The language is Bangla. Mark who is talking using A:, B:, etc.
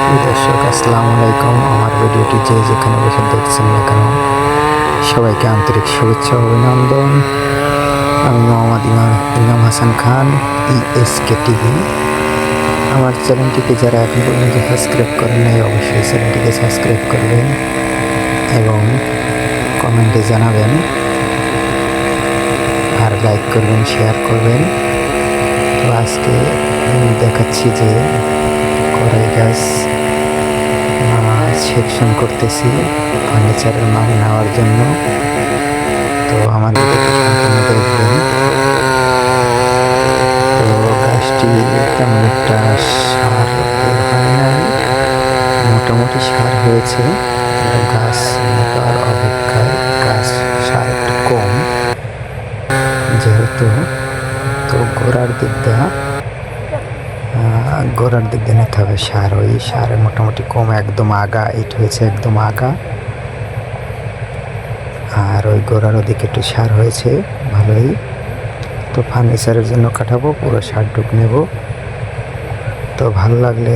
A: প্রিয় দর্শক, আসসালামু আলাইকুম। আমার ভিডিওটি যে যেখানে বসে দেখছেন না কেন, সবাইকে আন্তরিক শুভেচ্ছা ও অভিনন্দন। আমি মোহাম্মদ ইমাম হাসান খান, ESK টিভি। আমার চ্যানেলটিকে যারা এখন পর্যন্ত সাবস্ক্রাইব করেন নাই, অবশ্যই চ্যানেলটিকে সাবস্ক্রাইব করবেন এবং কমেন্টে জানাবেন, আর লাইক করবেন, শেয়ার করবেন। তো আজকে আমি দেখাচ্ছি যে কড়াই গাছ সেকশন করতেছি ফার্নিচারের মাল নেওয়ার জন্য। তো আমার ভিডিওটি সম্পূর্ণ দেখবেন। তো গাছটি তেমন একটা সার বের হয় নাই, মোটামুটি সার হয়েছে। গাছ মোটার অপেক্ষায় গাছ সার একটু কম যেহেতু। তো গোড়ার দিক দিয়ে নিতে হবে সার। ওই সারে মোটামুটি কম, একদম আগা ইট হয়েছে, একদম আগা। আর ওই গোড়ার ওদিকে একটু সার হয়েছে ভালোই। তো ফার্নিচারের জন্য কাটাবো, পুরো সার ডুব নেব। তো ভালো লাগলে